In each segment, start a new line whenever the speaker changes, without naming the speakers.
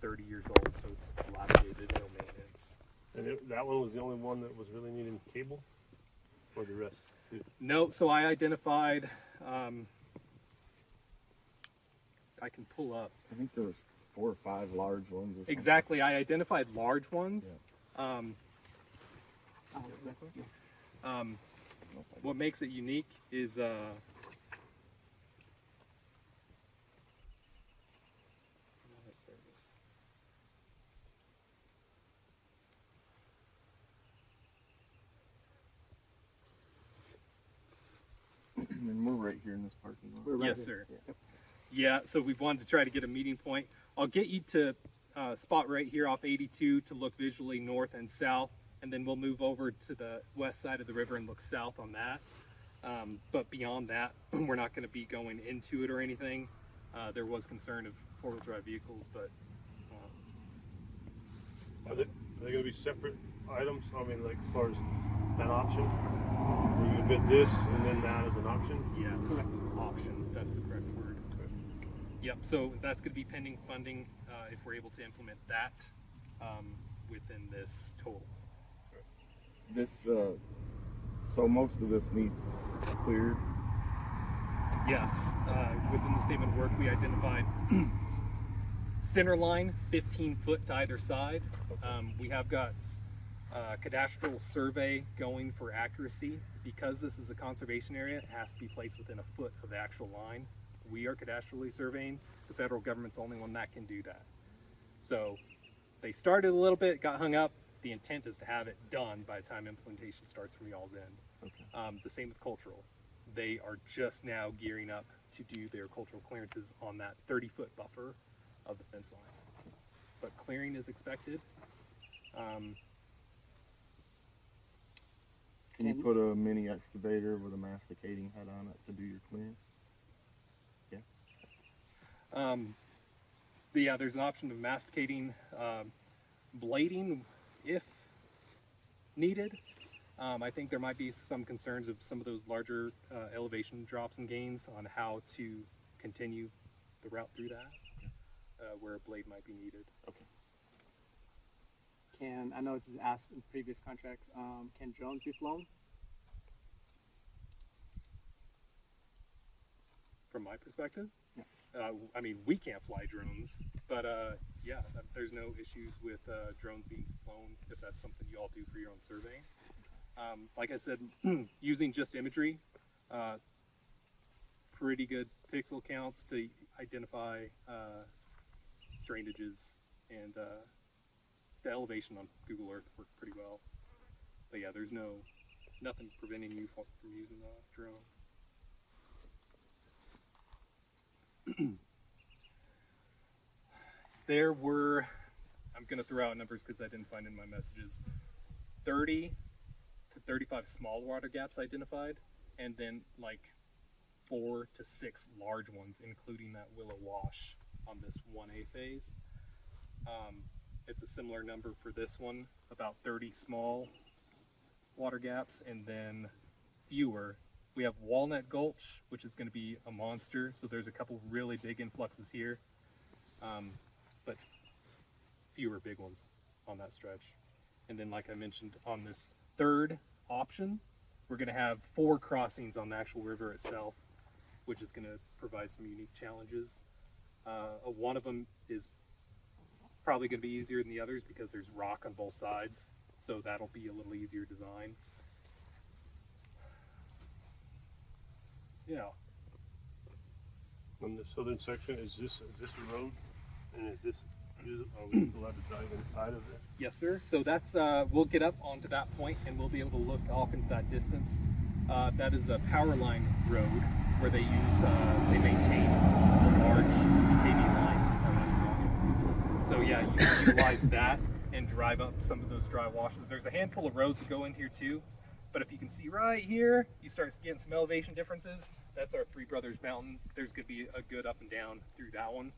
30 years old, so it's dilapidated, no maintenance.
And that one was the only one that was really needing cable, or the rest too?
No, so I identified, I can pull up.
I think there was 4 or 5 large ones. Or
Exactly, I identified large ones.
Yeah.
What makes it unique is
And we're right here in this parking lot.
yes, sir. Yeah, so we wanted to try to get a meeting point. I'll get you to spot right here off 82 to look visually north and south, and then we'll move over to the west side of the river and look south on that. But beyond that, we're not going to be going into it or anything. There was concern of four-wheel drive vehicles, but
Are they going to be separate items? I mean, like as far as an option? Are you going to bid this and then that as an option?
yes, option, that's the correct word.
Okay.
Yep, so that's going to be pending funding if we're able to implement that within this total.
This, so most of this needs cleared.
Yes, within the statement of work, we identified center line 15 foot to either side. We have got cadastral survey going for accuracy. Because this is a conservation area, it has to be placed within a foot of the actual line. We are cadastrally surveying. The federal government's the only one that can do that. So they started a little bit, got hung up. The intent is to have it done by the time implementation starts from y'all's end.
Okay.
The same with cultural. They are just now gearing up to do their cultural clearances on that 30-foot buffer of the fence line. But clearing is expected.
Can you put a mini excavator with a masticating head on it to do your clearing? Yeah.
But yeah, there's an option of masticating, blading if needed. I think there might be some concerns of some of those larger elevation drops and gains on how to continue the route through that, where a blade might be needed.
Okay.
I know it's asked in previous contracts, can drones be flown?
From my perspective,
Yeah.
I mean, we can't fly drones, but yeah, there's no issues with drones being flown if that's something you all do for your own surveying. Like I said, using just imagery, pretty good pixel counts to identify drainages, and the elevation on Google Earth worked pretty well. But yeah, there's nothing preventing you from using a drone. There were, I'm going to throw out numbers because I didn't find in my messages, 30 to 35 small water gaps identified, and then like 4 to 6 large ones, including that Willow Wash on this 1A phase. It's a similar number for this one, about 30 small water gaps, and then fewer. We have Walnut Gulch, which is going to be a monster, so there's a couple really big influxes here, but fewer big ones on that stretch. And then, like I mentioned, on this third option, we're going to have 4 crossings on the actual river itself, which is going to provide some unique challenges. One of them is probably going to be easier than the others because there's rock on both sides, so that'll be a little easier design. Yeah.
On the southern section, is this a road? And are we allowed to drive inside of it?
Yes, sir. So that's, we'll get up onto that point and we'll be able to look off into that distance. That is a power line road where they use, they maintain a large KV line. So yeah, you can utilize that and drive up some of those dry washes. There's a handful of roads that go in here too, but if you can see right here, you start getting some elevation differences. That's our Three Brothers Mountain. There's gonna be a good up and down through that one.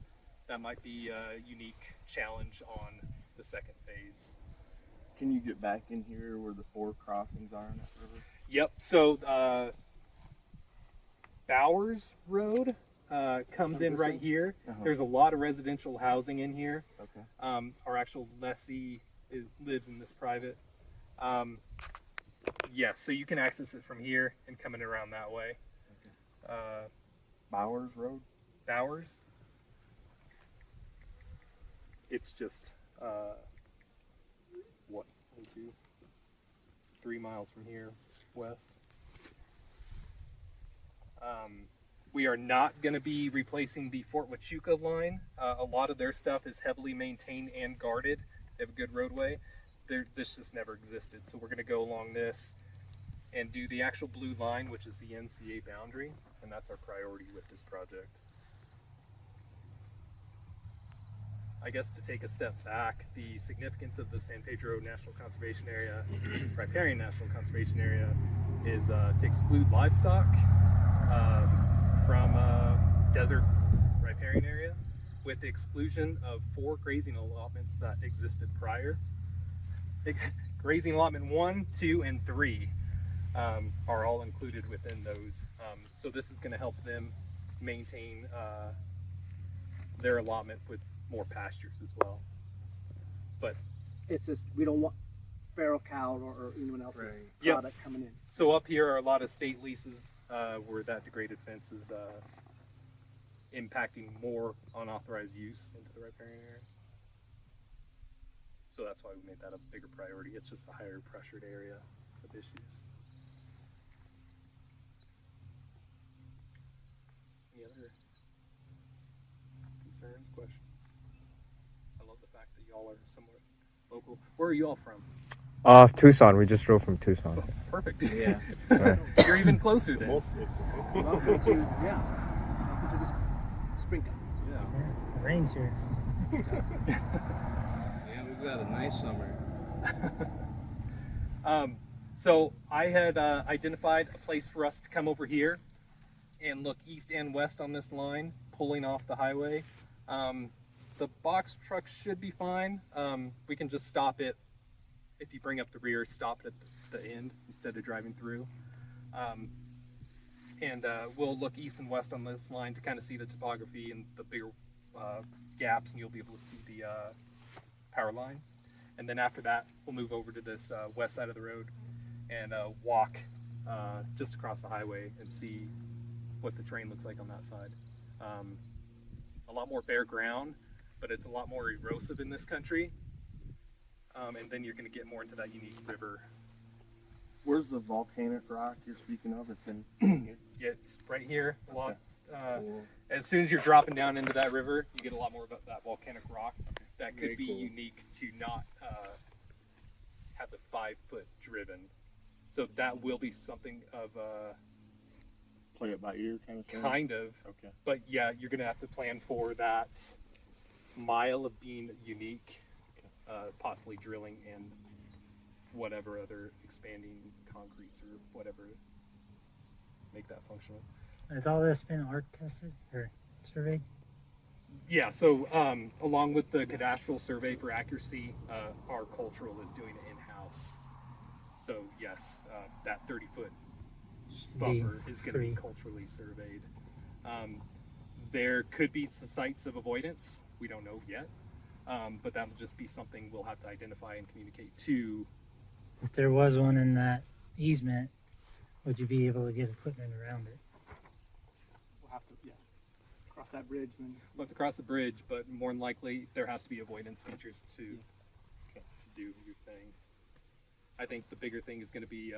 That might be a unique challenge on the second phase.
Can you get back in here where the 4 crossings are in that river?
Yep, so Bowers Road, comes in
this
right
way?
here.
Uh-huh.
There's a lot of residential housing in here.
Okay.
Our actual lessee lives in this private. Yes, so you can access it from here and come in around that way.
Bowers Road?
Bowers. It's just what, 1, 2, 3 miles from here west. We are not going to be replacing the Fort Huachuca line. A lot of their stuff is heavily maintained and guarded. They have a good roadway. This just never existed, so we're going to go along this and do the actual blue line, which is the NCA boundary, and that's our priority with this project. I guess to take a step back, the significance of the San Pedro National Conservation Area, Riparian National Conservation Area, is to exclude livestock from desert riparian area, with the exclusion of 4 grazing allotments that existed prior. Grazing allotment 1, 2, and 3 are all included within those. So this is going to help them maintain their allotment with more pastures as well. But
It's just we don't want feral cow or anyone else's
Yep.
product coming in.
so up here are a lot of state leases where that degraded fence is impacting more unauthorized use into the riparian area. So that's why we made that a bigger priority. It's just a higher pressured area of issues. Any other concerns, questions? I love the fact that y'all are somewhat local. Where are you all from?
Tucson. We just drove from Tucson.
Oh, perfect.
Yeah.
Right.
You're even closer then.
Most
Welcome to welcome to the SPRNCA.
Yeah.
Rain's here.
Yeah, we've got a nice summer.
So I had identified a place for us to come over here and look east and west on this line, pulling off the highway. The box truck should be fine. We can just stop it. If you bring up the rear, stop it at the end instead of driving through. And we'll look east and west on this line to kind of see the topography and the bigger gaps, and you'll be able to see the power line. And then after that, we'll move over to this west side of the road and walk just across the highway and see what the terrain looks like on that side. A lot more bare ground, but it's a lot more erosive in this country. And then you're going to get more into that unique river.
Where's the volcanic rock you're speaking of? It's in
Yeah, it's right here. A lot.
Cool.
As soon as you're dropping down into that river, you get a lot more of that volcanic rock. That could
Very
be
cool.
unique to not have the 5-foot driven. So that will be something of
play it by ear kind of thing.
kind of.
Okay.
But yeah, you're gonna have to plan for that mile of being unique, possibly drilling and whatever other expanding concretes or whatever to make that functional.
Has all this been arc tested or surveyed?
Yeah, so along with the cadastral survey for accuracy, our cultural is doing it in-house. So yes, that 30-foot
Should be
buffer is going to be
free.
culturally surveyed. There could be some sites of avoidance. We don't know yet, but that'll just be something we'll have to identify and communicate to.
If there was one in that easement, would you be able to get equipment around it?
We'll have to cross that bridge when
We'll have to cross the bridge, but more than likely there has to be avoidance features to do your thing. I think the bigger thing is going to be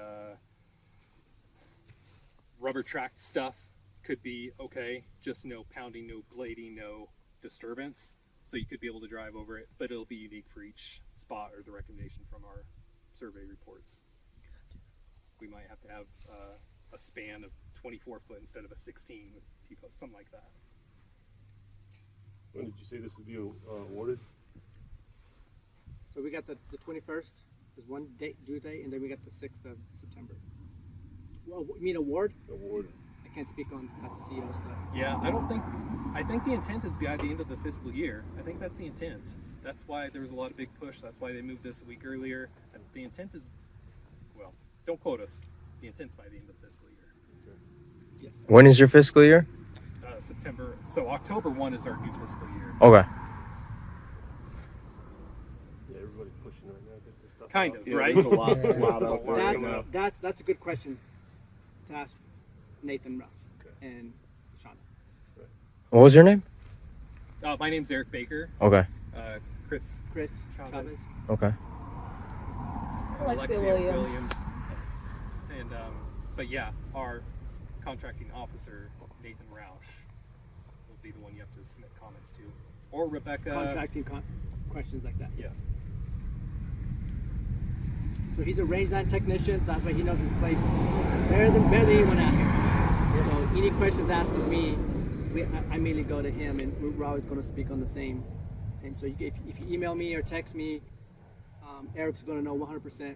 rubber tracked stuff. Could be okay, just no pounding, no blading, no disturbance. So you could be able to drive over it, but it'll be unique for each spot or the recommendation from our survey reports. We might have to have a span of 24 foot instead of a 16 with T-posts, something like that.
When did you say this would be awarded?
so we got the 21st is one due date, and then we got the 6th of September. Well, you mean award?
Award.
I can't speak on that CO stuff.
Yeah, I think the intent is by the end of the fiscal year. I think that's the intent. That's why there was a lot of big push. That's why they moved this a week earlier. And the intent is, well, don't quote us. The intent's by the end of the fiscal year.
Yes.
When is your fiscal year?
September September. So October 1 is our new fiscal year.
Okay.
Yeah, everybody's pushing right now. Get this stuff
Kind
out.
of,
Yeah,
right?
there's a lot,
Yeah.
lot out there right
That's
now.
that's a good question to ask Nathan Rush
Okay.
and Shauna.
What was your name?
My name's Eric Baker.
Okay.
Chris
Chris
Chavez.
Chavez.
Okay.
Alexia Williams.
And but yeah, our contracting officer Nathan Roush will be the one you have to submit comments to, or Rebecca.
Contracting questions like that.
Yeah.
So he's a range line technician, so that's why he knows his place better than anyone out here. So any questions asked of me, I immediately go to him, and we're always going to speak on the same. So if you email me or text me, Eric's going to know 100%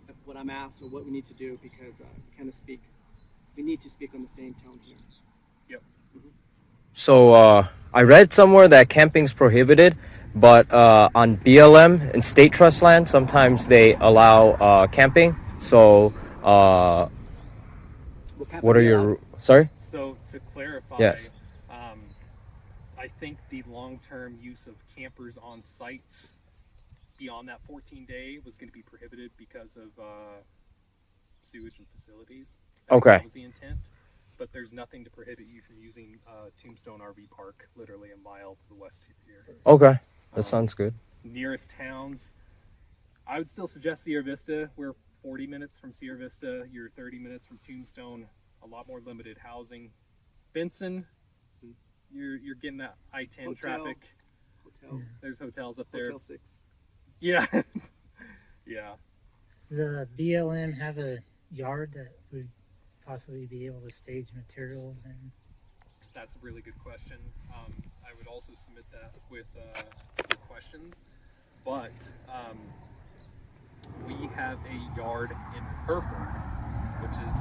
of what I'm asked or what we need to do, because we need to speak on the same tone here.
Yep.
So I read somewhere that camping's prohibited, but on BLM and state trust land, sometimes they allow camping. So
Will camping
what are
be
your
allowed?
sorry?
So to clarify,
Yes.
I think the long-term use of campers on sites beyond that 14-day was going to be prohibited because of sewage and facilities. I think
Okay.
that was the intent, but there's nothing to prohibit you from using Tombstone RV Park, literally a mile to the west of here.
Okay, that sounds good.
Nearest towns, I would still suggest Sierra Vista. We're 40 minutes from Sierra Vista. You're 30 minutes from Tombstone. A lot more limited housing. Benson, you're getting that I-10
Hotel.
traffic.
Hotel,
There's hotels up there.
Hotel 6.
Yeah. Yeah.
Does the BLM have a yard that would possibly be able to stage materials in?
That's a really good question. I would also submit that with your questions, but we have a yard in Hereford, which is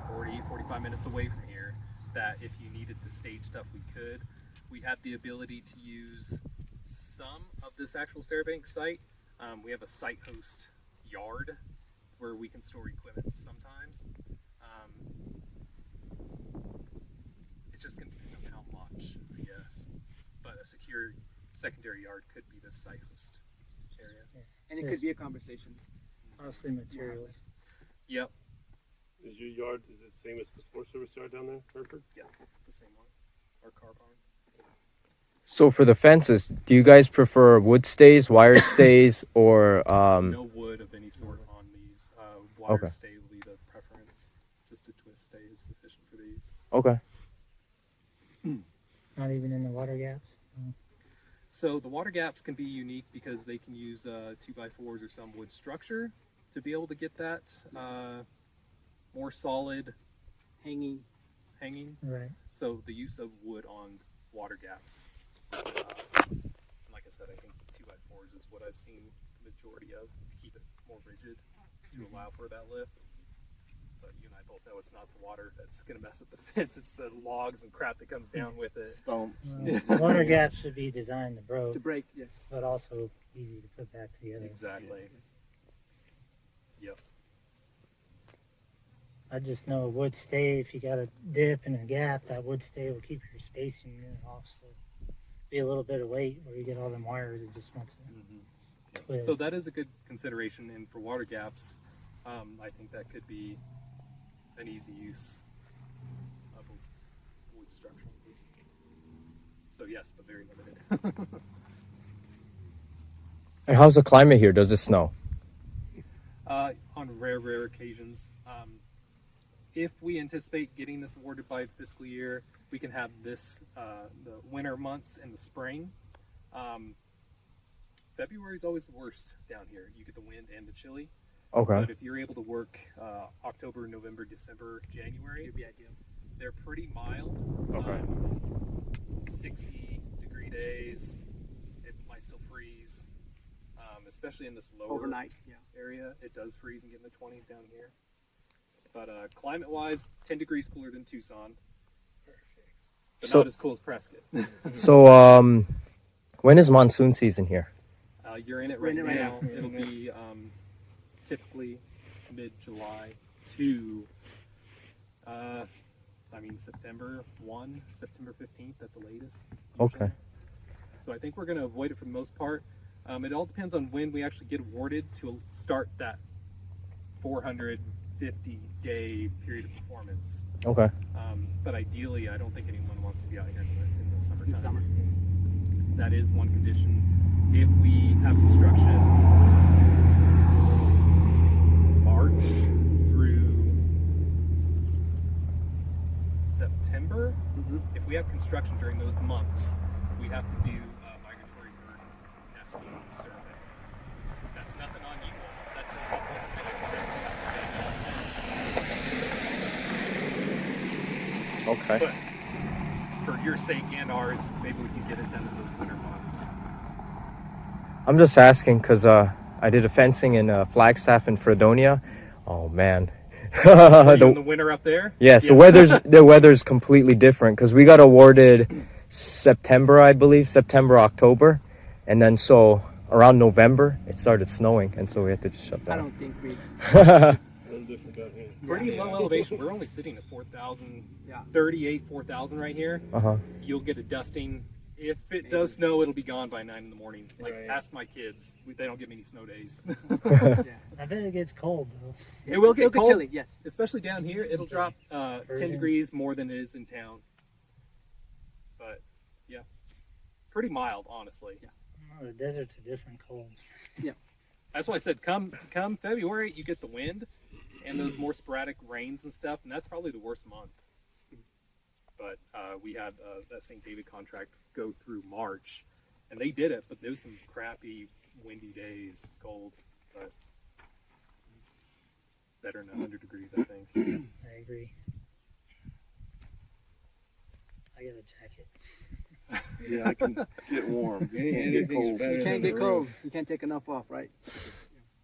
45 minutes away from here, that if you needed to stage stuff, we could. We have the ability to use some of this actual Fairbanks site. We have a site host yard where we can store equipment sometimes. It's just going to depend on how much, I guess. But a secure secondary yard could be the site host area.
And it could be a conversation.
Mostly materials.
Yep.
Is your yard, is it the same as the Forest Service yard down there, Hereford?
Yeah, it's the same one. Our car barn.
So for the fences, do you guys prefer wood stays, wire stays, or
No wood of any sort on these. Wire
Okay.
stay will be the preference. Just a twist stay is sufficient for these.
okay?
Not even in the water gaps? No.
So the water gaps can be unique because they can use 2x4s or some wood structure to be able to get that more solid
Hanging.
hanging.
Right.
So the use of wood on water gaps, like I said, I think 2x4s is what I've seen the majority of to keep it more rigid to allow for that lift. But you and I both know it's not the water that's going to mess up the fence; it's the logs and crap that comes down with it.
Stumps.
Well, water gaps should be designed to
To
break,
break, yes.
but also easy to put back together.
Exactly. Yep.
I just know a wood stay, if you got a dip and a gap, that wood stay will keep your spacing unit off. So be a little bit of weight where you get all them wires. It just wants to twist.
So that is a good consideration, and for water gaps, I think that could be an easy use of a wood structural piece. So yes, but very limited.
And how's the climate here? Does it snow?
On rare occasions. If we anticipate getting this awarded by the fiscal year, we can have this the winter months and the spring. February is always the worst down here. You get the wind and the chilly.
Okay.
But if you're able to work October, November, December, January,
It'd be ideal.
they're pretty mild.
Okay.
60-degree days. It might still freeze, especially in this lower
Overnight, yeah.
area. It does freeze and get in the 20s down here. But climate-wise, 10 degrees cooler than Tucson. But
So-
not as cool as Prescott.
So when is monsoon season here?
You're in it
We're
right
in it right
now.
now.
It'll be typically mid-July to, I mean, September 1, September 15th at the latest.
Okay.
usually. So I think we're going to avoid it for the most part. It all depends on when we actually get awarded to start that 450-day period of performance.
Okay.
But ideally, I don't think anyone wants to be out here in the summertime.
In summer.
That is one condition. If we have construction March through September, if we have construction during those months, we have to do a migratory bird nesting survey. That's nothing on you. That's just something that the mission staff will have to do.
Okay.
But for your sake and ours, maybe we can get it done in those winter months.
I'm just asking because I did a fencing in Flagstaff and Fredonia. Oh man.
Are you in the winter up there?
Yes, the weather's completely different because we got awarded September, I believe, September, October, and then so around November it started snowing, and so we had to just shut
I
down.
don't think we.
A little different down here.
Pretty low elevation. We're only sitting at 4,000,
Yeah.
38, 4,000 right here.
Uh-huh.
You'll get a dusting. If it does snow, it'll be gone by 9 in the morning. Like,
Right.
ask my kids. They don't get many snow days.
Yeah.
I bet it gets cold though.
It will get
It'll be
cold.
chilly. Yes.
Especially down here. It'll drop 10
Versions.
degrees more than it is in town. But, yeah. Pretty mild, honestly.
Yeah.
Oh, the desert's a different cold.
That's why I said come February, you get the wind and those more sporadic rains and stuff, and that's probably the worst month. But we had that St. David contract go through March, and they did it, but there was some crappy, windy days, cold, but better than 100 degrees, I think.
I agree. I got a jacket.
Yeah, I can get warm. Just can't get
Anything's
cold.
better
You can't
than
get
the
cold.
roof.
You can't take enough off, right?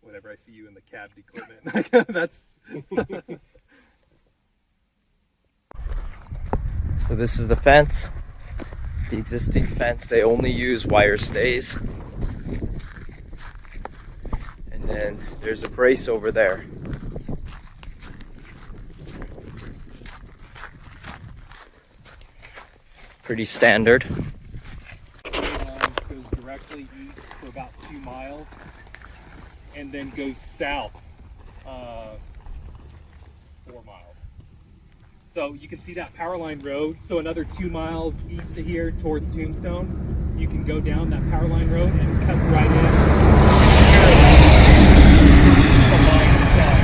Whenever I see you in the cabbed equipment, that's
So this is the fence, the existing fence. They only use wire stays. And then there's a brace over there. Pretty standard.
goes directly east for about 2 miles, and then goes south 4 miles. So you can see that power line road. So another 2 miles east of here towards Tombstone, you can go down that power line road and it cuts right in. The line itself.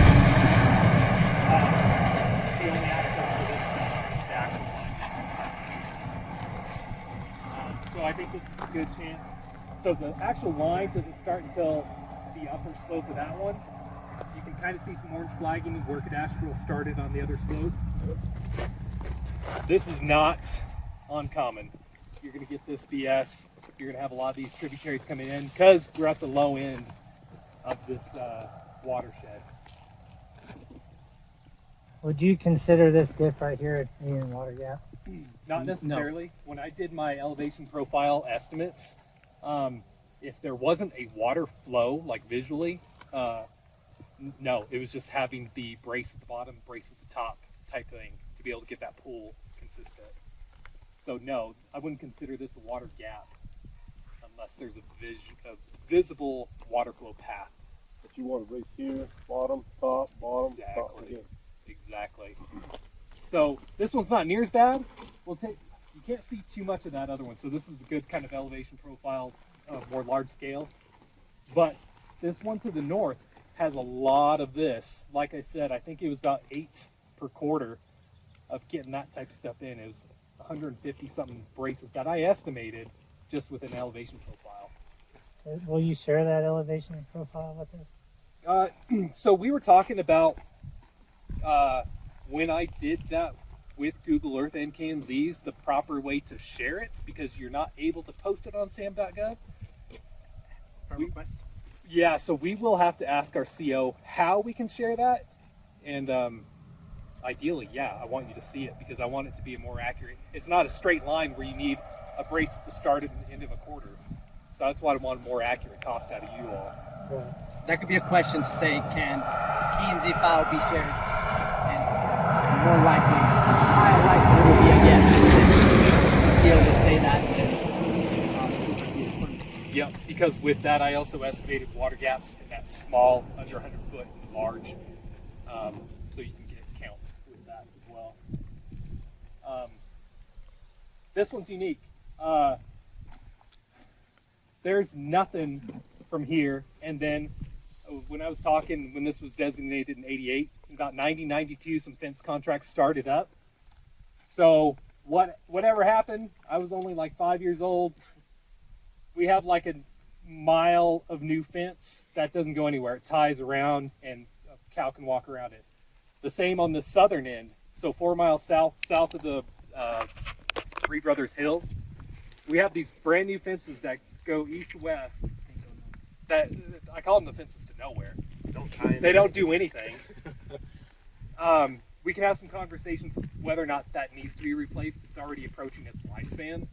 The only access for this is the actual line. So I think this is a good chance. So the actual line doesn't start until the upper slope of that one. You can kind of see some orange flagging where cadastral started on the other slope. This is not uncommon. You're going to get this BS. You're going to have a lot of these tributaries coming in because we're at the low end of this watershed.
Would you consider this dip right here a Indian water gap?
Not necessarily. When I did my elevation profile estimates, if there wasn't a water flow, like visually, no, it was just having the brace at the bottom, brace at the top type thing to be able to get that pool consistent. So no, I wouldn't consider this a water gap unless there's a visible water flow path.
But you want to race here, bottom, top, top
Exactly.
again.
Exactly. So this one's not near as bad. You can't see too much of that other one. So this is a good kind of elevation profile, more large scale. But this one to the north has a lot of this. Like I said, I think it was about 8 per quarter of getting that type of stuff in. It was 150 something braces that I estimated just with an elevation profile.
Will you share that elevation profile with us?
So we were talking about when I did that with Google Earth and KMZs, the proper way to share it, because you're not able to post it on sam.gov. Yeah, so we will have to ask our CO how we can share that. And ideally, yeah, I want you to see it because I want it to be more accurate. It's not a straight line where you need a brace at the start and the end of a quarter. So that's why I want a more accurate cost out of you all.
That could be a question to say, can PNZ file be shared? And more likely, not right, then it would be a yes. The CO would say that.
Yep, because with that, I also estimated water gaps in that small, under 100 foot, and large. So you can get counts with that as well. This one's unique. There's nothing from here, and then when I was talking, when this was designated in '88, in about 1992, some fence contracts started up. So whatever happened, I was only like 5 years old. We have like a mile of new fence that doesn't go anywhere. It ties around and a cow can walk around it. The same on the southern end. So 4 miles south of the Three Brothers Hills, we have these brand new fences that go east-west. That I call them the fences to nowhere. They don't do anything. We can have some conversation whether or not that needs to be replaced. It's already approaching its lifespan,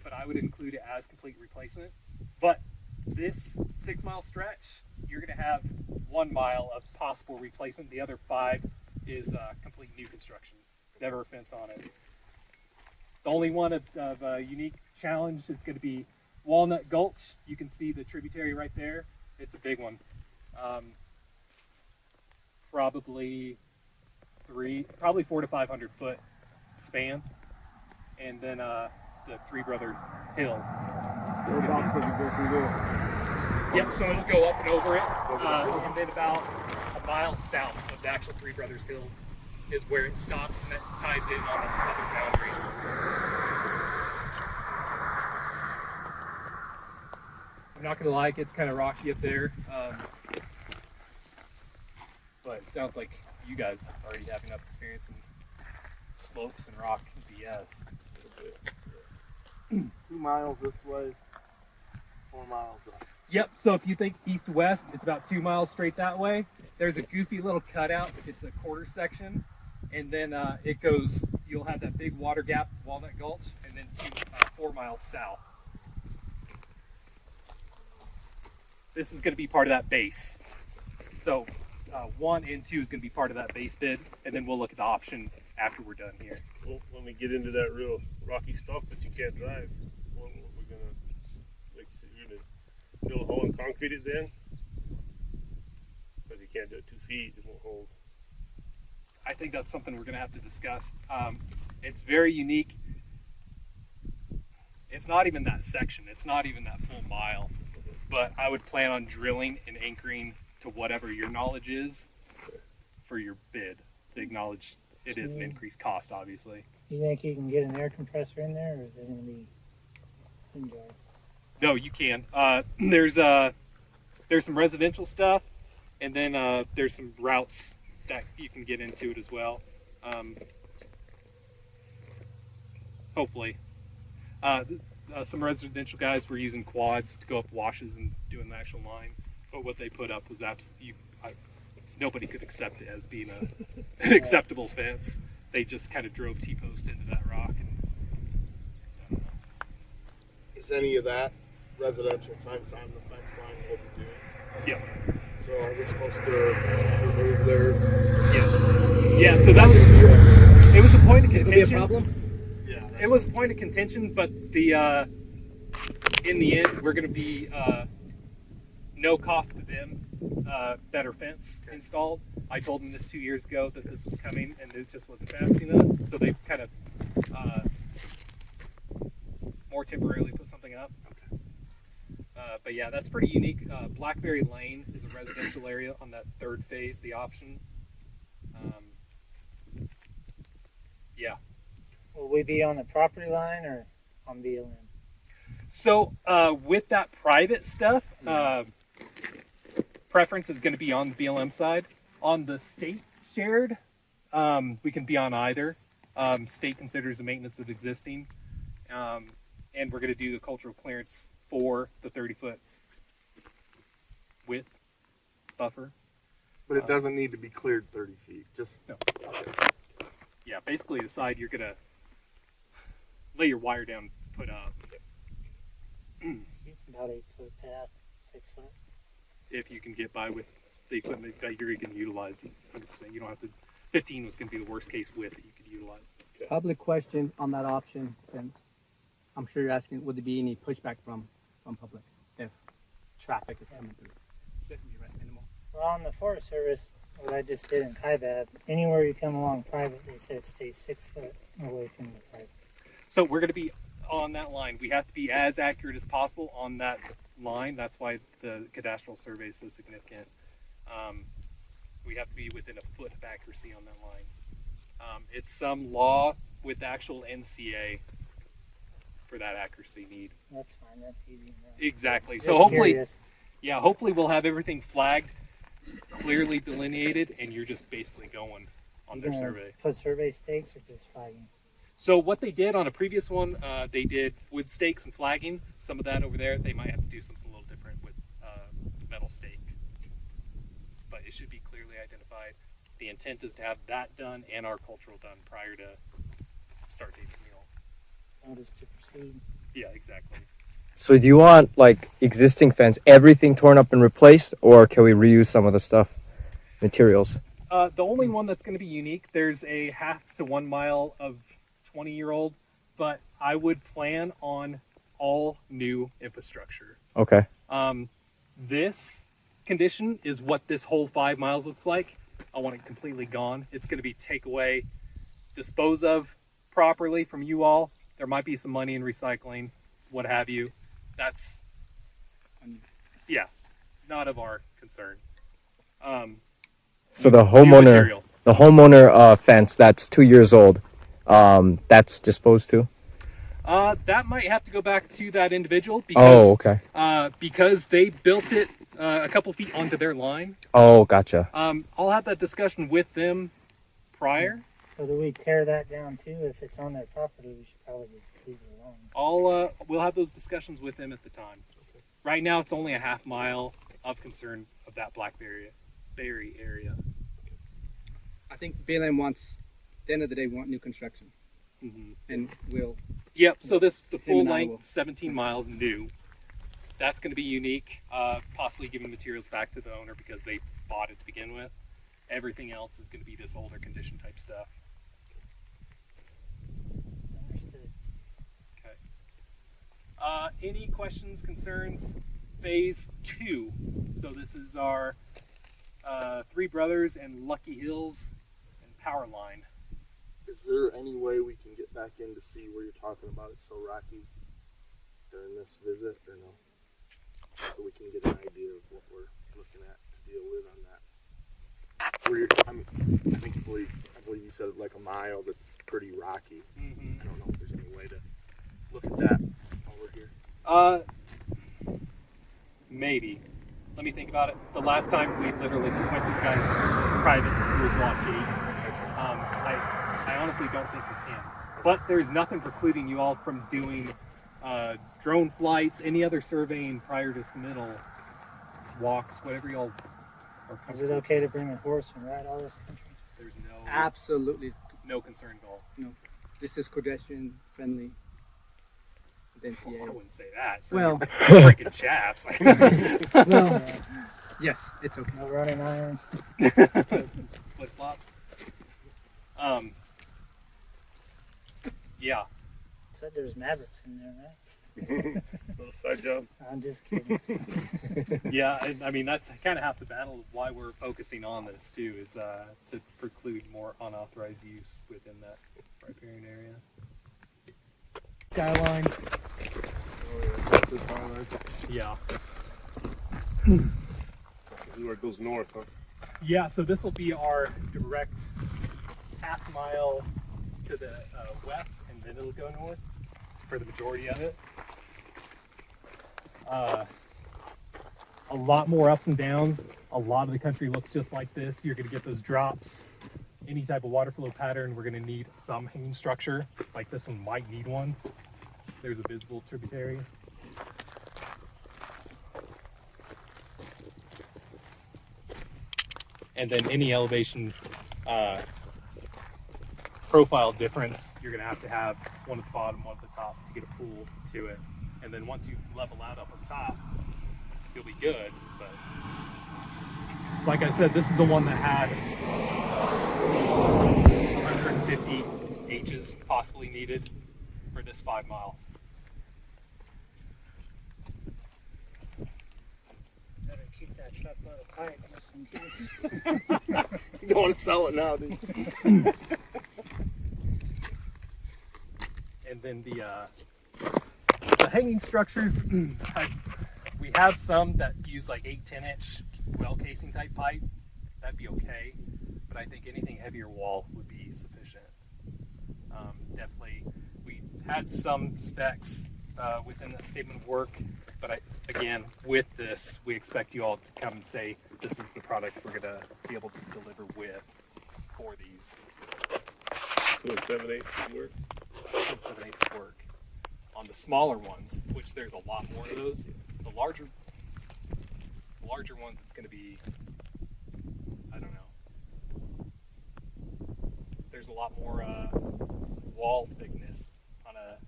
but I would include it as complete replacement. But this 6 mile stretch, you're going to have 1 mile of possible replacement. The other 5 is complete new construction. Never a fence on it. The only one of a unique challenge is going to be Walnut Gulch. You can see the tributary right there. It's a big one. Probably 400 to 500 foot span. And then the Three Brothers Hill. Yep, so it'll go up and over it. And then about a mile south of the actual Three Brothers Hills is where it stops, and that ties in on the southern boundary. I'm not gonna lie, it gets kind of rocky up there, but it sounds like you guys already have enough experience in slopes and rock BS.
2 miles this way, 4 miles up.
Yep, so if you think east to west, it's about 2 miles straight that way. There's a goofy little cutout. It's a quarter section, and then it goes, you'll have that big water gap, Walnut Gulch, and then 4 miles south. This is going to be part of that base. So 1 and 2 is going to be part of that base bid, and then we'll look at the option after we're done here.
Well, when we get into that real rocky stuff that you can't drive, we're gonna, like you said, you're gonna drill a hole and concrete it then, because you can't do it 2 feet, it won't hold.
I think that's something we're going to have to discuss. It's very unique. It's not even that section. It's not even that full mile. But I would plan on drilling and anchoring to whatever your knowledge is for your bid to acknowledge it is an increased cost, obviously.
You think you can get an air compressor in there, or is it going to be indoor?
No, you can. There's some residential stuff, and then there's some routes that you can get into it as well. Hopefully. Some residential guys were using quads to go up washes and doing the actual line, but what they put up was nobody could accept it as being an acceptable fence. They just kind of drove T-post into that rock. And,
Is any of that residential fence on the fence line what we're doing?
Yep.
So are we supposed to remove theirs?
Yeah. So that was it. Was a point of
Is it gonna be a
contention.
problem?
Yeah.
It was a point of contention, but in the end, we're going to be no cost to them, better fence installed. I told them this 2 years ago that this was coming, and it just wasn't fast enough, so they kind of more temporarily put something up. Okay. But yeah, that's pretty unique. Blackberry Lane is a residential area on that third phase, the option. Yeah.
Will we be on the property line or on BLM?
So with that private stuff, preference is going to be on the BLM side. On the state shared, we can be on either. State considers the maintenance of existing, and we're going to do the cultural clearance for the 30-foot width buffer.
But it doesn't need to be cleared 30 feet. Just
No. Yeah, basically the side you're going to lay your wire down, put up.
About 8 foot path, 6 foot.
If you can get by with the equipment that you're going to utilize 100%. You 15 was going to be the worst case width that you could utilize.
Public question on that option fence. I'm sure you're asking, would there be any pushback from public if traffic is coming through? Shouldn't be right minimal.
Well, on the Forest Service, what I just did in Kaibab, anywhere you come along private, they said stay 6 foot away from the private.
So we're going to be on that line. We have to be as accurate as possible on that line. That's why the cadastral survey is so significant. We have to be within a foot of accuracy on that line. It's some law with the actual NCA for that accuracy need.
That's fine. That's easy enough.
Exactly.
Just
So hopefully,
curious.
yeah, hopefully we'll have everything flagged, clearly delineated, and you're just basically going on their
You're gonna
survey.
Put survey stakes or just flagging?
So what they did on a previous one, they did wood stakes and flagging. Some of that over there, they might have to do something a little different with metal stake. But it should be clearly identified. The intent is to have that done and our cultural done prior to start dates from all.
Notice to proceed.
Yeah, exactly.
So do you want like existing fence, everything torn up and replaced, or can we reuse some of the stuff, materials?
The only one that's going to be unique, there's a 1/2 to 1 mile of 20-year-old, but I would plan on all new infrastructure.
Okay.
This condition is what this whole 5 miles looks like. I want it completely gone. It's going to be take away, dispose of properly from you all. There might be some money in recycling, what have you. That's, yeah, not of our concern.
So the
New
homeowner,
material.
fence that's 2 years old, that's disposed to.
That might have to go back to that individual
Oh,
because
okay.
because they built it a couple feet onto their line.
Oh, gotcha.
I'll have that discussion with them prior.
So do we tear that down too? If it's on their property, we should probably just leave it alone.
We'll have those discussions with them at the time. Right now, it's only a 1/2 mile of concern of that Blackberry area.
I think BLM wants, at the end of the day, want new construction, and we'll.
Yep. So the
Him
full
and I
length,
will.
17 miles new. That's going to be unique. Possibly giving materials back to the owner because they bought it to begin with. Everything else is going to be this older condition type stuff.
Understood.
Okay. Any questions, concerns? Phase 2. So this is our Three Brothers and Lucky Hills and Power Line.
Is there any way we can get back in to see where you're talking about it's so rocky during this visit, or no? So we can get an idea of what we're looking at to deal with on that. Where you're, I believe you said like a mile that's pretty rocky. I don't know if there's any way to look at that while we're here.
Maybe. Let me think about it. The last time we literally went to the guy's private, it was Lot 8. I honestly don't think we can. But there's nothing precluding you all from doing drone flights, any other surveying prior to submittal, walks, whatever y'all are
Is it
comfortable.
okay to bring a horse and ride all this country?
There's
Absolutely.
no concern at all.
This is pedestrian friendly. with
Well, I
NCA.
wouldn't say that.
Well,
Freaking chaps.
well, yes, it's okay.
No running irons.
Flip flops. Yeah.
Said there's Mavericks in there, right?
Little side job.
I'm just kidding.
Yeah, I mean that's kind of half the battle of why we're focusing on this too, is to preclude more unauthorized use within that riparian area.
Skyline.
Oh yeah, that's the power line.
Yeah.
This is where it goes north, huh?
Yeah. So this will be our direct 1/2 mile to the west, and then it'll go north for the majority of it. A lot more ups and downs. A lot of the country looks just like this. You're going to get those drops. Any type of water flow pattern, we're going to need some hanging structure. Like this one might need one. There's a visible tributary. And then any elevation profile difference, you're going to have one at the bottom, one at the top to get a pool to it. And then once you level out up on top, you'll be good. But like I said, this is the one that had 150 H's possibly needed for this 5 miles.
Better keep that truckload of pipe just in case.
You don't want to sell it now, do you?
And then the hanging structures, we have some that use like 8-10 inch well casing type pipe. That'd be okay, but I think anything heavier wall would be sufficient. Definitely, we had some specs within the statement of work, but again, with this, we expect you all to come and say, this is the product we're gonna be able to deliver with for these.
So a 7/8 would work.
7/8 work. On the smaller ones, which there's a lot more of those, the larger ones, it's going to be, I don't know. There's a lot more wall thickness on a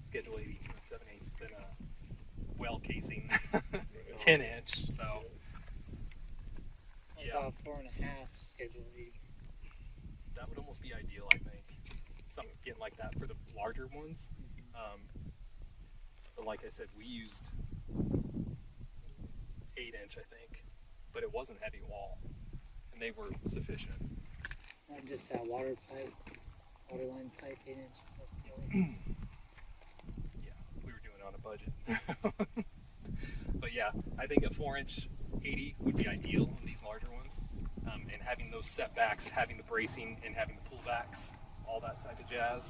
Schedule 80 7/8 than a well casing 10 inch. So yeah,
About 4.5 Schedule 80.
that would almost be ideal, I think. Something getting like that for the larger ones. But like I said, we used 8 inch, I think, but it wasn't heavy wall, and they were sufficient.
Not just that water line pipe 8 inch stuff.
Yeah, we were doing it on a budget. But yeah, I think a 4-inch 80 would be ideal on these larger ones, and having those setbacks, having the bracing, and having the pullbacks, all that type of jazz.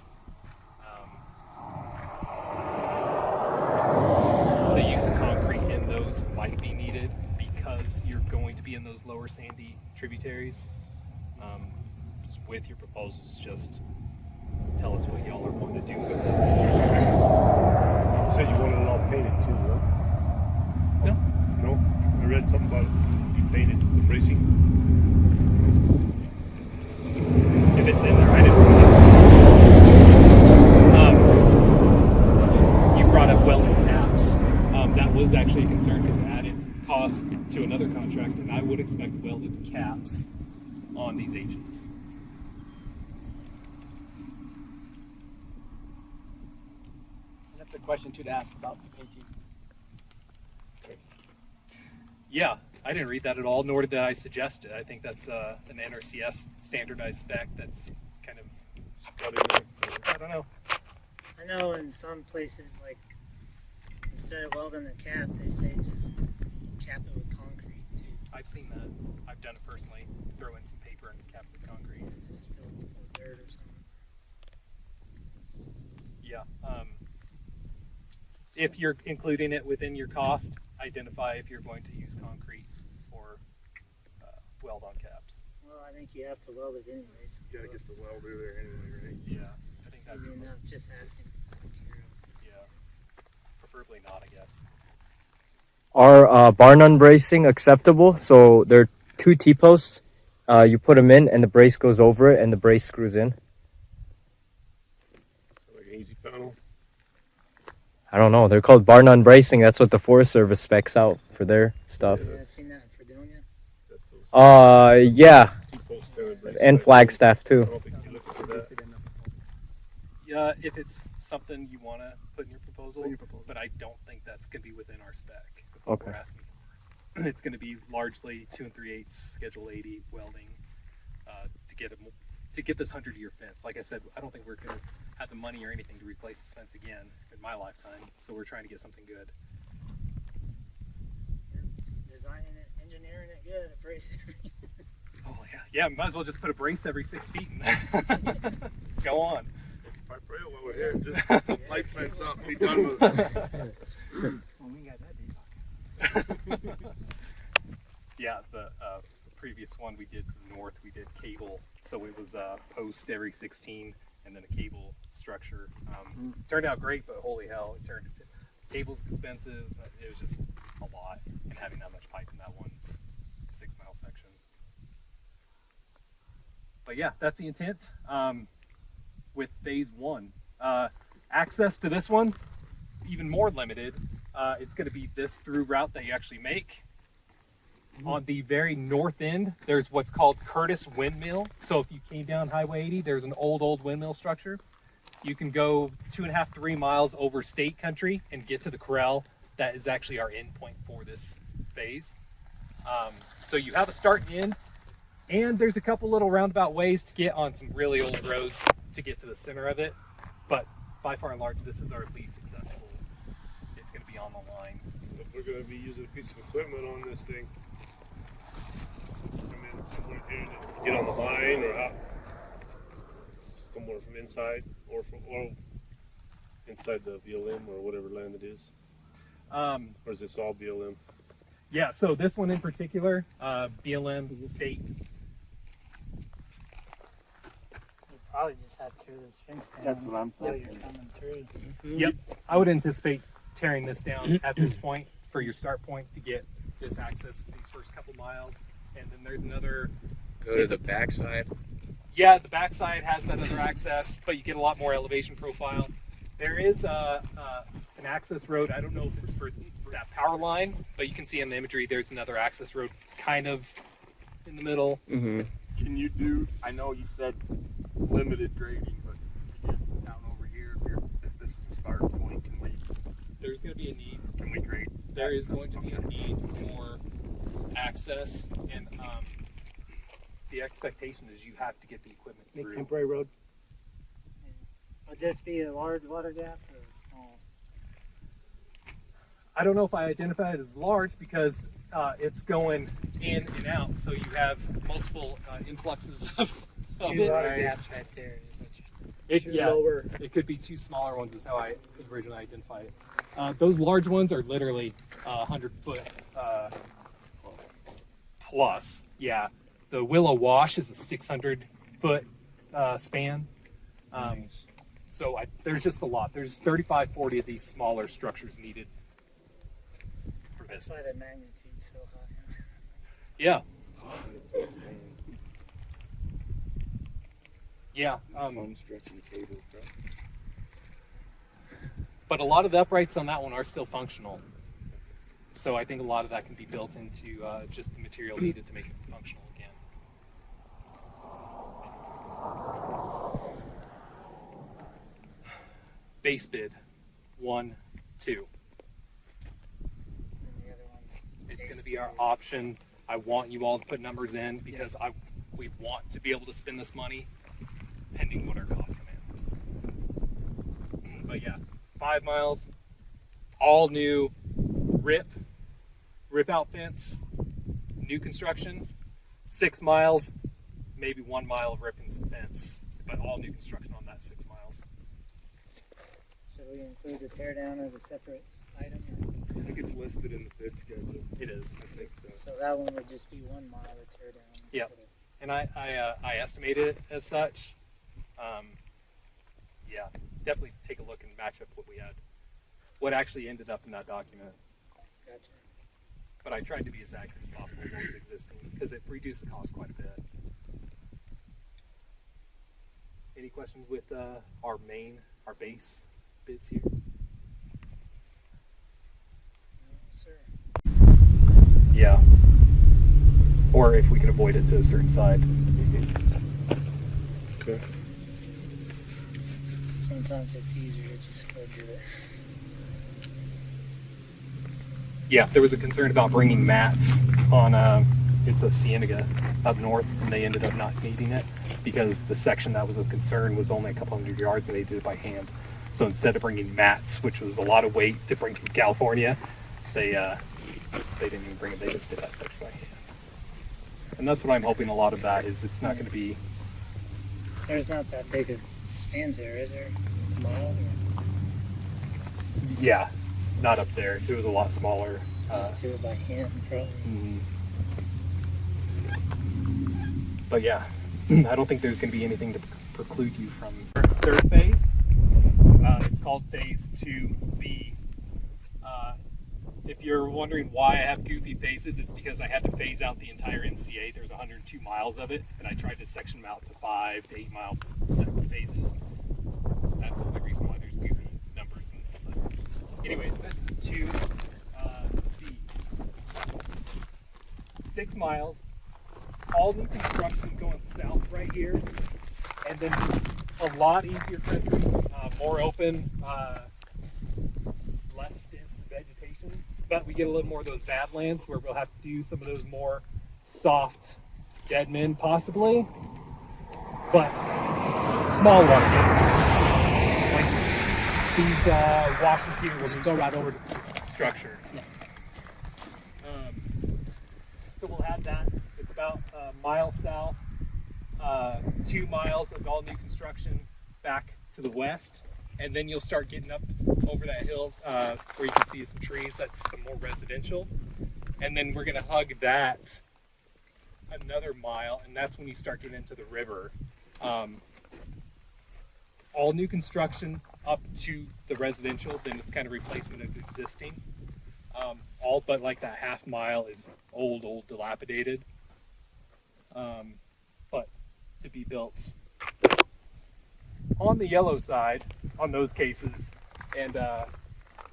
The use of concrete in those might be needed because you're going to be in those lower sandy tributaries. Just with your proposals, just tell us what y'all are wanting to do with it.
You said you wanted it all painted too, huh?
No.
No? I read something about you painted the bracing.
If it's in there, I didn't. You brought up welding caps. That was actually a concern because it added cost to another contract, and I would expect welded caps on these H's.
That's a question too to ask about the painting.
Yeah, I didn't read that at all, nor did I suggest it. I think that's an NRCS standardized spec that's kind of
Got in there.
I don't know.
I know in some places, like, instead of welding the cap, they say just cap it with concrete too.
I've seen that. I've done it personally. Throw in some paper and cap it with concrete.
And just fill it full of dirt or something.
Yeah. If you're including it within your cost, identify if you're going to use concrete or weld on caps.
Well, I think you have to weld it anyways.
You gotta get the welder there anyway, right?
Yeah, I think
It's
that's
easy enough, just asking.
yeah, preferably not, I guess.
Are bar nun bracing acceptable? So there are 2 T-posts. You put them in, and the brace goes over it, and the brace screws in.
Like an easy panel.
I don't know. They're called bar nun bracing. That's what the Forest Service specs out for their stuff.
Yeah, I've seen that in Fredonia.
That's those
Yeah,
T-post kind of bracing.
and Flagstaff
I
too.
don't think you're looking for that.
Yeah, if it's something you want to put in your proposal,
In your proposal.
but I don't think that's going to be within our spec.
Okay.
We're asking for. It's going to be largely 2 3/8 Schedule 80 welding to get this 100-year fence. Like I said, I don't think we're going to have the money or anything to replace this fence again in my lifetime. So we're trying to get something good.
Designing it, engineering it good, bracing it.
Oh yeah, might as well just put a brace every 6 feet and go on.
Pipe rail while we're here, just light fence up, be done with it.
Well, we got that deep.
Yeah, the previous one we did to the north, we did cable, so it was post every 16 and then a cable structure. Turned out great, but holy hell, cable's expensive. It was just a lot, and having that much pipe in that one 6-mile section. But yeah, that's the intent. With phase 1, access to this one even more limited. It's going to be this through route that you actually make. On the very north end, there's what's called Curtis Windmill. So if you came down Highway 80, there's an old windmill structure. You can go 2.5 to 3 miles over state country and get to the corral. That is actually our end point for this phase. So you have a start and end, and there's a couple little roundabout ways to get on some really old roads to get to the center of it. But by far and large, this is our least accessible. It's going to be on the line.
If we're going to be using a piece of equipment on this thing, come in somewhere here to get on the line or out, somewhere from inside or inside the BLM or whatever land it is. Or is this all BLM?
Yeah, so this one in particular, BLM state.
You probably just have to tear this fence down.
That's what I'm
while you're
thinking.
coming through.
Yep, I would anticipate tearing this down at this point for your start point to get this access for these first couple miles. And then there's another.
Go to the backside.
Yeah, the backside has that other access, but you get a lot more elevation profile. There is an access road. I don't know if it's for that power line, but you can see in the imagery there's another access road kind of in the middle.
Mm-hmm.
Can you do, I know you said limited grading, but can you down over here, if this is a start point,
There's going to be a need.
can we grade?
There is going to be a need for access, and the expectation is you have to get the equipment
Make
through.
temporary road.
Would this be a large water gap or a small?
I don't know if I identify it as large because it's going in and out, so you have multiple influxes of
Two
it.
water gaps right there. Is what
It, yeah,
Lower.
it could be two smaller ones is how I originally identified it. Those large ones are literally 100 foot plus. Yeah, the Willow Wash is a 600 foot span. So there's just a lot. There's 35, 40 of these smaller structures needed for
That's
this.
why the magnitude's so high.
Yeah. Yeah.
Stretching cable, bro.
But a lot of the uprights on that one are still functional. So I think a lot of that can be built into just the material needed to make it functional again. Base bid, 1, 2.
And the other one's
It's going to be our option. I want you all to put numbers in because we want to be able to spend this money pending what our costs come in. But yeah, 5 miles, all new rip out fence, new construction. 6 miles, maybe 1 mile of rip and fence, but all new construction on that 6 miles.
Should we include the tear down as a separate item?
I think it's listed in the bid schedule.
It is.
I think so.
So that one would just be 1 mile of tear down.
Yep.
instead of-
And I estimated it as such. Yeah, definitely take a look and match up what we had, what actually ended up in that document.
Gotcha.
But I tried to be as accurate as possible with what was existing because it reduced the cost quite a bit. Any questions with our base bids here?
No, sir.
Yeah. Or if we can avoid it to a certain side.
Okay.
Sometimes it's easier to just go do it.
Yeah, there was a concern about bringing mats on it's a Cienega up north, and they ended up not needing it because the section that was of concern was only a couple hundred yards, and they did it by hand. So instead of bringing mats, which was a lot of weight to bring from California, they didn't even bring it. They just did that section by hand. And that's what I'm hoping a lot of that is. It's not going to be.
There's not that big of spans there, is there? A mile or
Yeah, not up there. It was a lot smaller.
just do it by hand, probably.
But yeah, I don't think there's going to be anything to preclude you from third phase. It's called phase 2B. If you're wondering why I have goofy phases, it's because I had to phase out the entire NCA. There's 102 miles of it, and I tried to section them out to 5 to 8 mile separate phases. That's the only reason why there's goofy numbers. But anyways, this is 2B. miles, all new construction going south right here, and then a lot easier country, more open, less dense vegetation, but we get a little more of those badlands where we'll have to do some of those more soft dead men possibly, but small water gaps. Like these washes here will go right over the structure.
Yeah.
So we'll have that. It's about a mile south, 2 miles of all new construction back to the west, and then you'll start getting up over that hill where you can see some trees. That's some more residential, and then we're gonna hug that another mile, and that's when you start getting into the river. All new construction up to the residential, then it's kind of replacement of existing. All but like that half mile is old, dilapidated, but to be built. On the yellow side, on those cases, and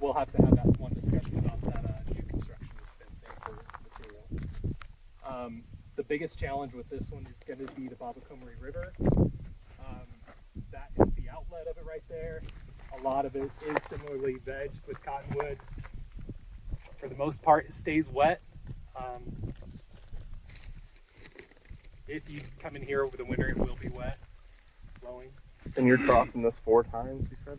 we'll have to have that one discussion about that new construction with fencing for material. The biggest challenge with this one is going to be the Babacomery River. That is the outlet of it right there. A lot of it is similarly vegged with cottonwood. For the most part, it stays wet. If you come in here over the winter, it will be wet, flowing.
And you're crossing this 4 times, you said?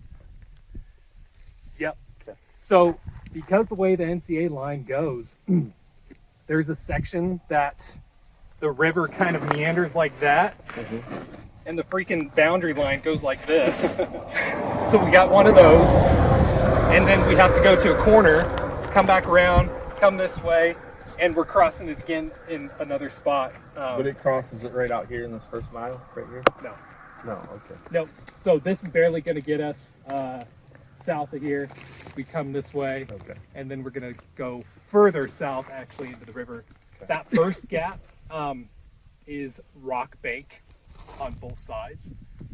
Yep.
Okay.
So, because the way the NCA line goes, there's a section that the river kind of meanders like that, and the freaking boundary line goes like this. So we got one of those, and then we have to go to a corner, come back around, come this way, and we're crossing it again in another spot.
But it crosses it right out here in this first mile, right here?
No.
No, okay.
Nope. So this is barely going to get us south of here. We come this way,
Okay.
and then we're going to go further south, actually, into the river.
Okay.
That first gap is rock bank on both sides.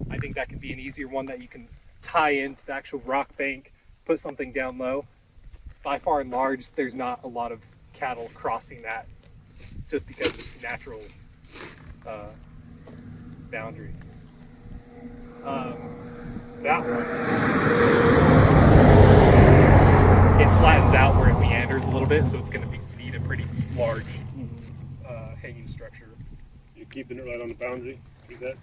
I think that can be an easier one that you can tie into the actual rock bank, put something down low. By far and large, there's not a lot of cattle crossing that just because it's natural boundary. That one, it flattens out where it meanders a little bit, so it's going to need a pretty large hanging structure.
You're keeping it right on the boundary. See that?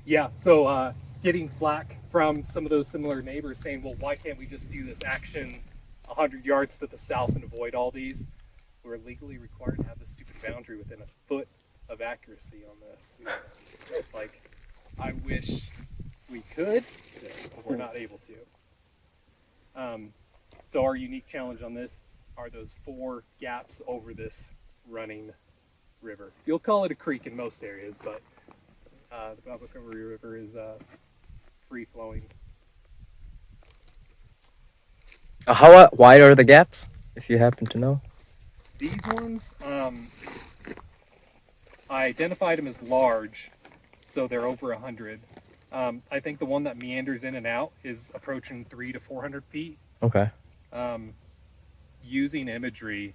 Yeah, so getting flack from some of those similar neighbors saying, well, why can't we just do this action 100 yards to the south and avoid all these? We're legally required to have this stupid boundary within a foot of accuracy on this. Like, I wish we could, but we're not able to. So our unique challenge on this are those 4 gaps over this running river. You'll call it a creek in most areas, but the Babacomery River is free flowing.
How wide are the gaps, if you happen to know?
These ones, I identified them as large, so they're over 100. I think the one that meanders in and out is approaching 300 to 400 feet.
Okay.
Using imagery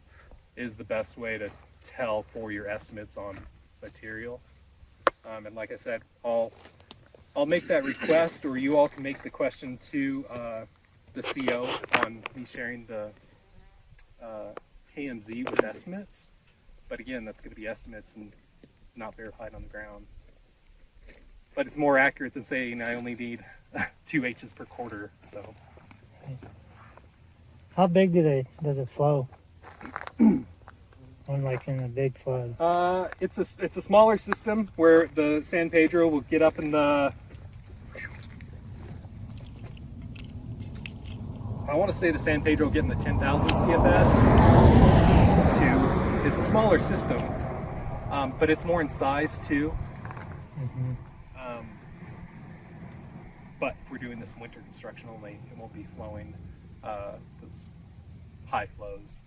is the best way to tell for your estimates on material. And like I said, I'll make that request, or you all can make the question to the CO on me sharing the KMZ with estimates. But again, that's going to be estimates and not verified on the ground. But it's more accurate than saying I only need 2 H's per quarter. So.
How big does it flow? When like in a big flood?
It's a smaller system where the San Pedro will get up in the, I want to say the San Pedro will get in the 10,000 CFS. It's a smaller system, but it's more in size too.
Mm-hmm.
But if we're doing this winter construction only, it won't be flowing those high flows.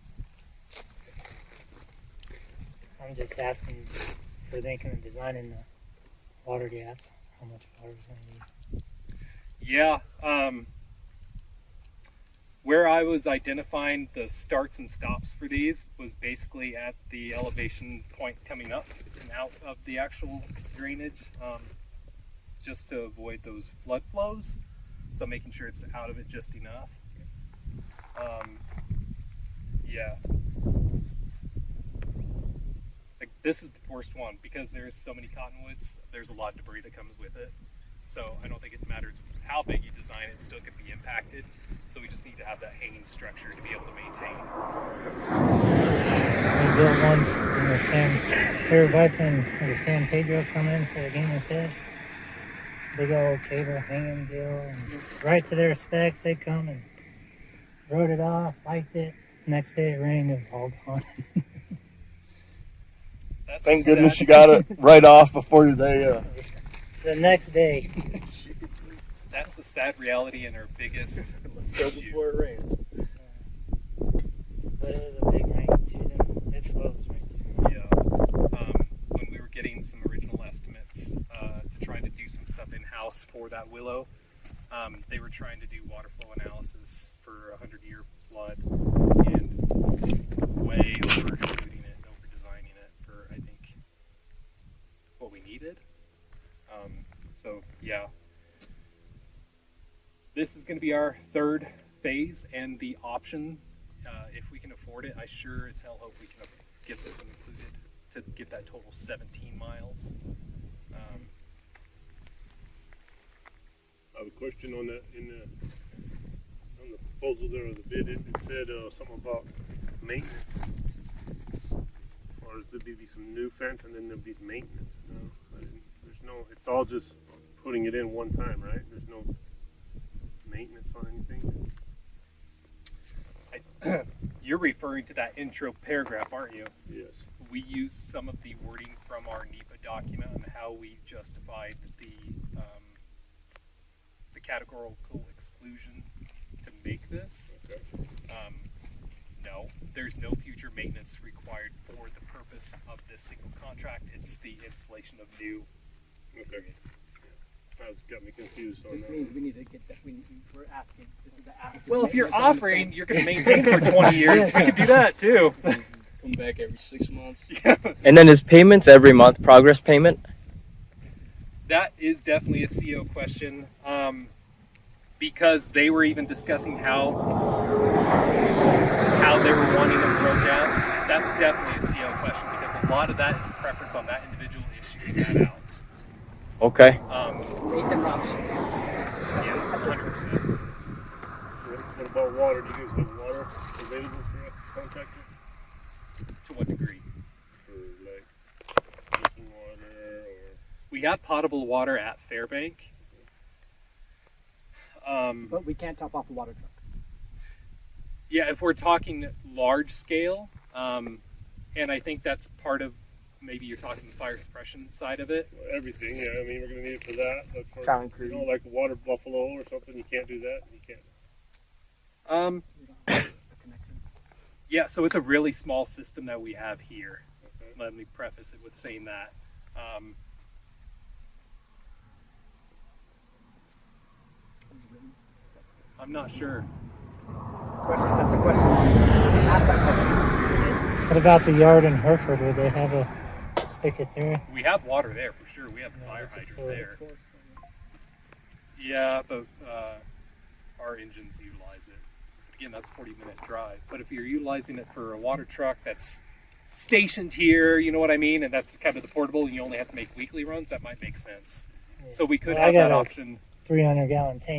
I'm just asking for thinking of designing the water gaps. How much water is going to need?
Yeah, where I was identifying the starts and stops for these was basically at the elevation point coming up and out of the actual drainage, just to avoid those flood flows. So making sure it's out of it just enough. Yeah. Like this is the worst one because there's so many cottonwoods. There's a lot of debris that comes with it. So I don't think it matters how big you design it, it's still could be impacted. So we just need to have that hanging structure to be able to maintain.
We built one in the River Viking where the San Pedro come in for the game of fish. Big old cable hanging deal. And right to their specs, they come and wrote it off, liked it. Next day it rained, it was all gone.
That's
Thank
sad-
goodness you got it right off before they.
The next day.
That's the sad reality and our biggest
Let's go
issue.
before it rains.
But it was a big rain too. Then it flows right through.
Yeah. When we were getting some original estimates to try to do some stuff in-house for that willow, they were trying to do water flow analysis for a 100-year flood and way overshooting it and over-designing it for, I think, what we needed. So, yeah. This is going to be our third phase, and the option, if we can afford it, I sure as hell hope we can get this one included to get that total 17 miles.
I have a question on that on the proposal there or the bid. It said something about maintenance, or there'd be some new fence and then there'd be maintenance. No, there's no. It's all just putting it in one time, right? There's no maintenance on anything.
You're referring to that intro paragraph, aren't you?
Yes.
We used some of the wording from our NEPA document on how we justified the categorical exclusion to make this.
Okay.
No, there's no future maintenance required for the purpose of this single contract. It's the installation of new.
Okay. That got me confused on
This
that.
means we need to get that. We're asking. This is the ask.
Well, if you're offering, you're going to maintain for 20 years. We could do that too.
Come back every 6 months.
Yeah.
And then is payments every month, progress payment?
That is definitely a CO question, because they were even discussing how they were wanting them broke out. That's definitely a CO question because a lot of that is the preference on that individual issuing that out.
Okay.
Meet them option.
Yeah,
That's
100%.
What about water? Do you guys have water available for a contractor?
To what degree?
For like drinking water or?
We have potable water at Fairbank.
But we can't top off a water truck.
Yeah, if we're talking large scale, and I think that's part of maybe you're talking the fire suppression side of it.
Everything, yeah. I mean, we're gonna need it for that, but for
Concrete.
you know, like water buffalo or something, you can't do that. You can't.
We don't have a connection.
Yeah, so it's a really small system that we have here.
Okay.
Let me preface it with saying that. I'm not sure.
Question. That's a question. Ask that question.
What about the yard in Hereford? Would they have a spigot there?
We have water there for sure. We have a fire hydrant there. Yeah, but our engines utilize it. Again, that's a 40-minute drive. But if you're utilizing it for a water truck that's stationed here, you know what I mean, and that's kind of the portable, and you only have to make weekly runs, that might make sense. So we could
Well, I
have
got
that
a
option.
300-gallon tank.